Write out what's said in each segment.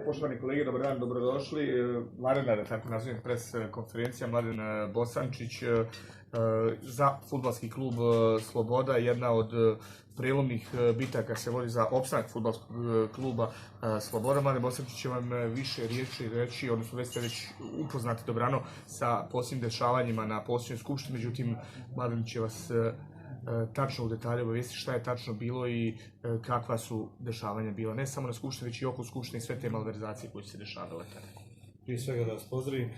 Poštovani kolege, dobar dan, dobrodošli. Vanredna, da tako nazovem, pres konferencija, Mladen Bosančić za fudbalski klub Sloboda, jedna od prelomnih bitaka se vodi za opstanak fudbalskog kluba Sloboda. Mladen Bosančić će vam više riječi reći, odnosno već ste već upoznati dobrano sa posljednjim dešavanjima na posljednjoj skupštini, međutim, Mladen će vas tačno u detalje obavijesti šta je tačno bilo i kakva su dešavanja bila, ne samo na skupštini, već i oko skupštine i sve te malverzacije koje su se dešavale tada. Prije svega da vas pozdravim,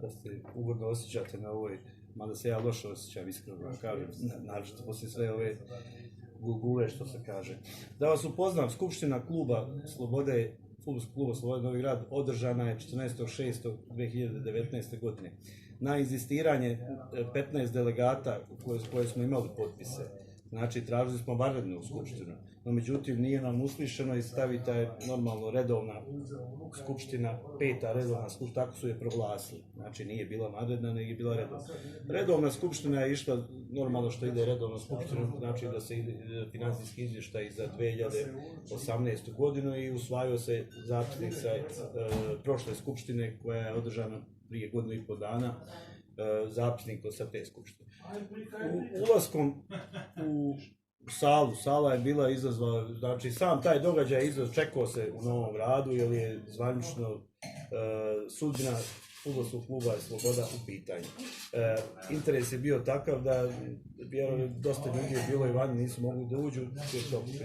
da se ugodno osjećate na ovoj, mada se ja loše osjećam, iskreno vam kažem, naročito poslije sve ove gulgule što se kaže. Da vas upoznam, skupština kluba Slobode, fudbalskog kluba Slobode Novi Grad održana je 14.6.2019. godine. Na inzistiranje 15 delegata koje smo imali potpise. Znači, tražili smo vanrednu skupštinu, no međutim nije nam uslišeno i stavita je normalno redovna skupština, peta redovna skupština, tako su je proglasili. Znači, nije bila vanredna, nego je bila redovna. Redovna skupština je išla, normalno što ide redovna skupština, znači da se ide financijski izvještaj za 2018. godinu i usvajao se zapisnik sa prošle skupštine koja je održana prije godinu i po dana, zapisnik sa te skupštine. Ulaskom u sala je bila izazvala, znači sam taj događaj čekao se u Novom Gradu jer je zvanično sudbina fudbalskog kluba Sloboda u pitanju. Interes je bio takav da dosta ljudi je bilo i vani, nisu mogli da uđu, jer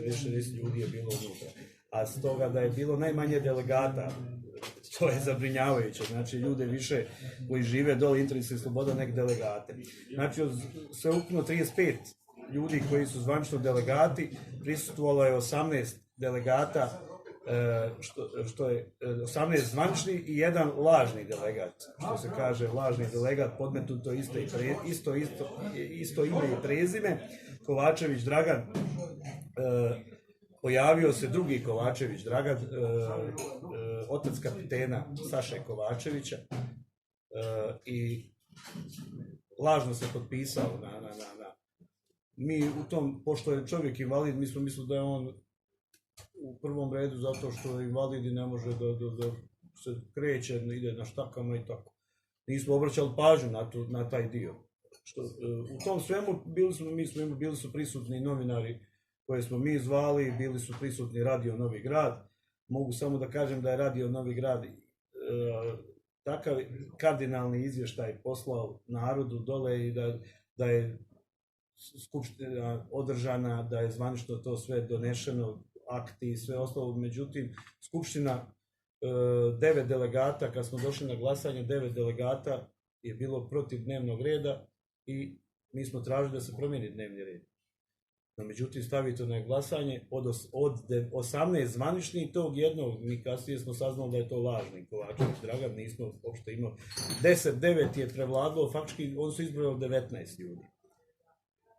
50 ljudi je bilo unutra. A stoga da je bilo najmanje delegata, to je zabrinjavajuće, znači ljude više koji žive dole interesi Sloboda nek delegate. Znači od sveukupno 35 ljudi koji su zvanično delegati, prisustvovalo je 18 delegata, što je 18 zvanični i jedan lažni delegat, što se kaže lažni delegat, podmetnuto isto ime i prezime, Kovačević Dragan. Pojavio se drugi Kovačević Dragan, otac kapitena Saše Kovačevića, i lažno se potpisao Mi u tom, pošto je čovjek invalid, mi smo mislili da je on u prvom redu zato što je invalid i ne može da se kreće, ide na štakama i tako. Nismo obraćali pažnju na taj dio. U tom svemu bili su prisutni novinari koje smo mi zvali, bili su prisutni Radio Novi Grad. Mogu samo da kažem da je Radio Novi Grad takav kardinalni izvještaj poslao narodu dole i da je skupština održana, da je zvanično to sve donešeno, akti i sve ostalo. Međutim, skupština 9 delegata, kad smo došli na glasanje, 9 delegata je bilo protiv dnevnog reda i mi smo tražili da se promijeni dnevni red. No, međutim, stavite na glasanje od 18 zvaničnih tog jednog, mi kasnije smo saznali da je to lažni Kovačević Dragan, nismo uopšte imali. 10-9 je prevladalo, faktički on su izbrojali 19 ljudi.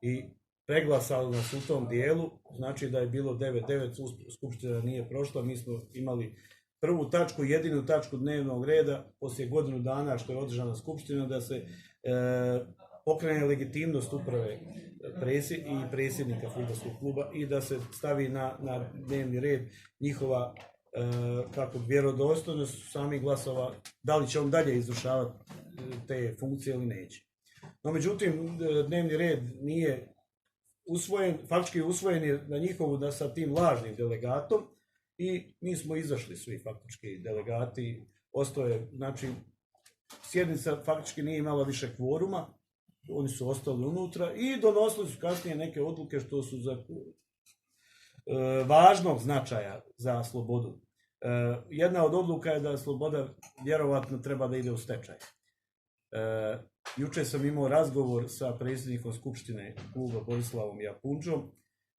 I preglasali nas u tom dijelu, znači da je bilo 9-9, skupština nije prošla, mi smo imali prvu tačku, jedinu tačku dnevnog reda, poslije godinu dana što je održana skupština, da se pokrene legitimnost uprave i predsjednika fudbalskog kluba i da se stavi na dnevni red njihova vjerodostojnost samih glasova, da li će on dalje izvršavati te funkcije ili neće. No, međutim, dnevni red nije usvojen, faktički usvojen je na njihovu sa tim lažnim delegatom i mi smo izašli svi faktički delegati, ostaje, znači sjednica faktički nije imala više kvoruma, oni su ostali unutra i donosili su kasnije neke odluke što su za važnog značaja za Slobodu. Jedna od odluka je da Sloboda vjerovatno treba da ide u stečaj. Juče sam imao razgovor sa predsjednikom skupštine kluba Borislavom Japunčom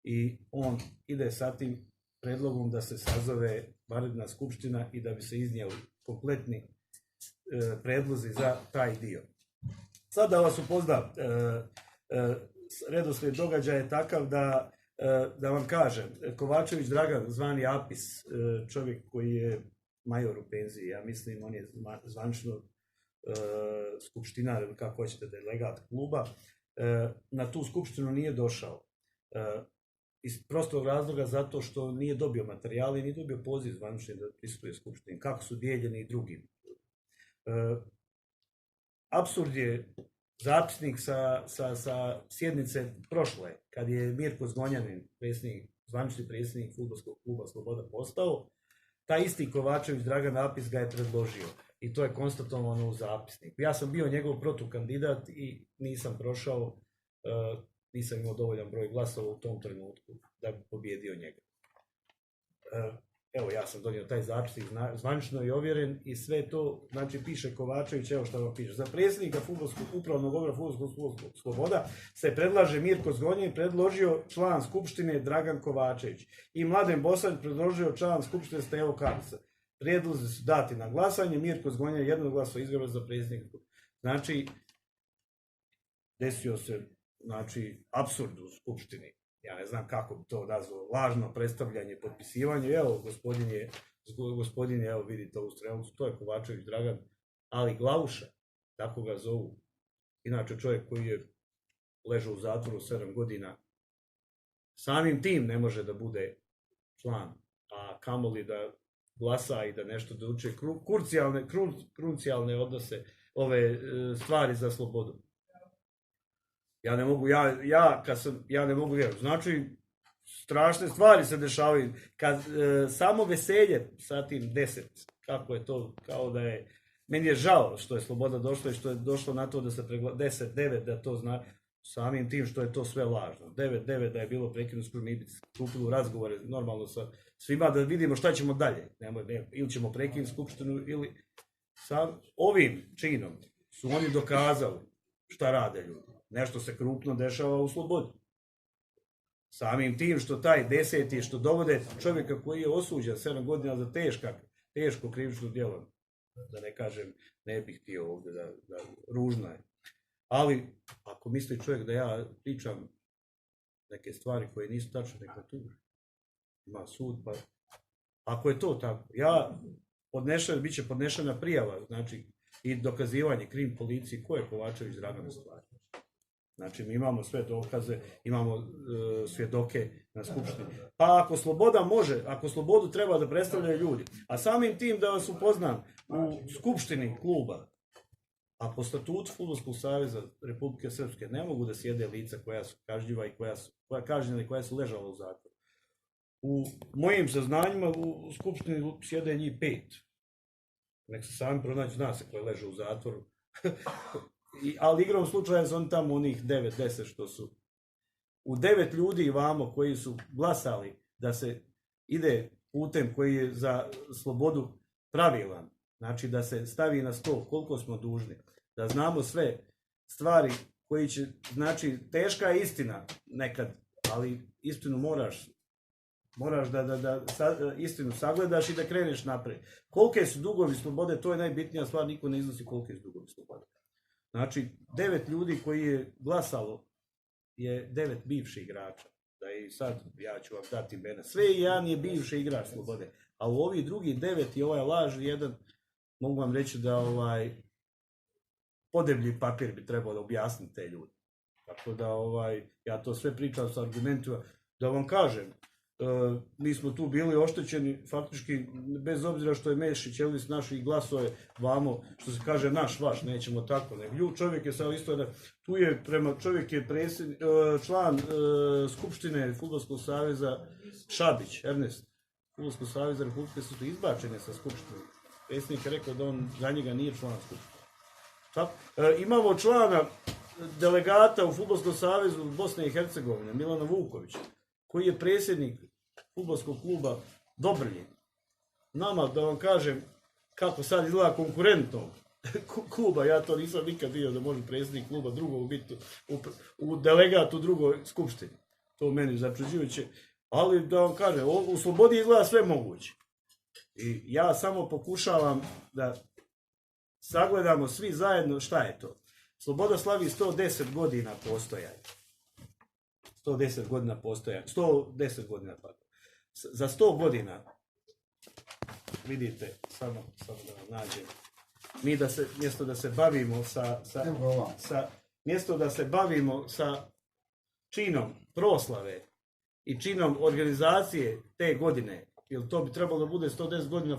i on ide sa tim predlogom da se sazove vanredna skupština i da bi se iznijeli kompletni predlozi za taj dio. Sad da vas upoznam, redoslijed događaja je takav da vam kažem, Kovačević Dragan, zvani Apis, čovjek koji je major u penziji, ja mislim on je zvanično skupštinar ili kako hoćete delegat kluba, na tu skupštinu nije došao. iz prostog razloga zato što nije dobio materijal i nije dobio poziv zvanični da prisustvuje skupštini, kako su dijeljeni i drugim. Apsurd je zapisnik sa sjednice prošle, kad je Mirko Zgonjanin, zvanični predsjednik Fudbalskog kluba Sloboda postao, taj isti Kovačević Dragan Napis ga je predložio i to je konstatovano u zapisniku. Ja sam bio njegov protukandidat i nisam prošao, nisam imao dovoljan broj glasova u tom trenutku da bi pobjedio njega. Evo, ja sam donio taj zapisnik zvanično i ovjeren i sve to, znači piše Kovačević, evo što vam piše. Za predsjednika upravnog odbora Fudbalskog Sloboda se predlaže Mirko Zgonjanin, predložio član skupštine Dragan Kovačević i Mladen Bosanić predložio član skupštine Stevo Karca. Prijedlozi su dati na glasanje, Mirko Zgonjanin jednoglasno izabran za predsjednika. Znači, desio se apsurd u skupštini. Ja ne znam kako bi to nazvao, lažno predstavljanje, potpisivanje. Evo, gospodin je, evo vidite ovu strelnicu, to je Kovačević Dragan, ali Glavuša, tako ga zovu. Inače čovjek koji je ležao u zatvoru 7 godina, samim tim ne može da bude član, a kamoli da glasa i da nešto da uče krucijalne odnose, ove stvari za slobodu. Ja ne mogu, ja ne mogu vjerovati. Znači, strašne stvari se dešavaju. Kad samo veselje sa tim 10, kako je to, kao da je, meni je žao što je Sloboda došla i što je došlo na to da se 10, 9, da to zna, samim tim što je to sve lažno. 9 da je bilo prekinuto, mi bi skupili razgovore normalno sa svima da vidimo šta ćemo dalje. Ili ćemo prekinuti skupštinu ili sa ovim činom su oni dokazali šta rade ljudi. Nešto se krupno dešava u Slobodi. Samim tim što taj 10. što dovode čovjeka koji je osuđen 7 godina za teško krivično djelo, da ne kažem, ne bih htio ovdje da ružno je. Ali, ako misli čovjek da ja pričam neke stvari koje nisu tačne, neka tuži. Ima sud, pa ako je to tako, bit će podnešena prijava, znači, i dokazivanje krim policiji ko je Kovačević Dragan stvari. Znači, mi imamo sve dokaze, imamo svjedoke na skupštini. Pa ako Sloboda može, ako Slobodu treba da predstavljaju ljudi, a samim tim da vas upoznam u skupštini kluba, a po statutu Fudbalskog saveza Republike Srpske ne mogu da sjede lica koja su kažnjiva i kažnjena i koja su ležala u zatvoru. U mojim saznanjima u skupštini sjede njih 5. Nek se sami pronađu, zna se koje leže u zatvoru. Ali igrom slučaja su oni tamo onih 9-10 što su. U 9 ljudi vamo koji su glasali da se ide putem koji je za slobodu pravilan, znači da se stavi na stol koliko smo dužni, da znamo sve stvari koji će, znači teška je istina nekad, ali istinu moraš da istinu sagledaš i da kreneš naprijed. Kolike su dugovi slobode, to je najbitnija stvar, niko ne iznosi kolike su dugovi slobode. Znači, 9 ljudi koji je glasalo je 9 bivših igrača. Da i sad, ja ću vam dati imena. Sve i jedan je bivši igrač Slobode. A u ovi drugi 9 i ovaj lažni jedan, mogu vam reći da podeblji papir bi trebalo da objasniti te ljude. Tako da ja to sve pričam sa argumentima. Da vam kažem, mi smo tu bili oštećeni, faktički, bez obzira što je Mešić, Elvis naših glasove vamo, što se kaže naš, vaš, nećemo tako, nego čovjek je sad isto, tu je čovjek je član Skupštine Fudbalskog saveza Šabić, Ernest, Fudbalskog saveza Republike Srpske, izbačen je sa Skupštine. Predsjednik je rekao da on za njega nije član Skupštine. Imamo člana delegata u Fudbalskom savezu Bosne i Hercegovine, Milana Vukovića, koji je predsjednik fudbalskog kluba Dobrnje. Nama, da vam kažem, kako sad izgleda konkurentno kluba, ja to nisam nikad vidio da može predsjednik kluba drugog biti u delegatu u drugoj skupštini. To meni začuđujuće. Ali da vam kažem, u Slobodi izgleda sve moguće. I ja samo pokušavam da sagledamo svi zajedno šta je to. Sloboda slavi 110 godina postojanja. 110 godina postojanja. 110 godina, pa. Za 100 godina, vidite, samo da vam nađem, mi mjesto da se bavimo mjesto da se bavimo sa činom proslave i činom organizacije te godine, jer to bi trebalo da bude 110 godina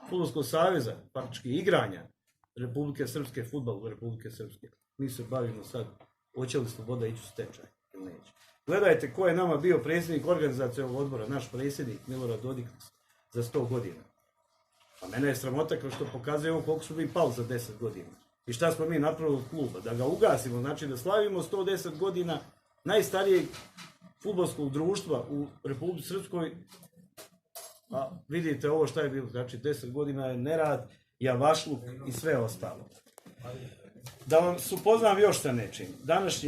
Fudbalskog saveza, faktički igranja Republike Srpske, fudbal Republike Srpske. Mi se bavimo sad, hoće li Sloboda ići u stečaj ili neće. Gledajte ko je nama bio predsjednik organizacionog odbora, naš predsjednik Milorad Dodik za 100 godina. A mene je sramota kao što pokazuje ovo koliko smo mi pali za 10 godina. I šta smo mi napravili od kluba? Da ga ugasimo, znači da slavimo 110 godina najstarijeg fudbalskog društva u Republici Srpskoj. A vidite ovo šta je bilo, znači 10 godina je nerad, javašluk i sve ostalo. Da vam upoznam još sa nečim. Današnji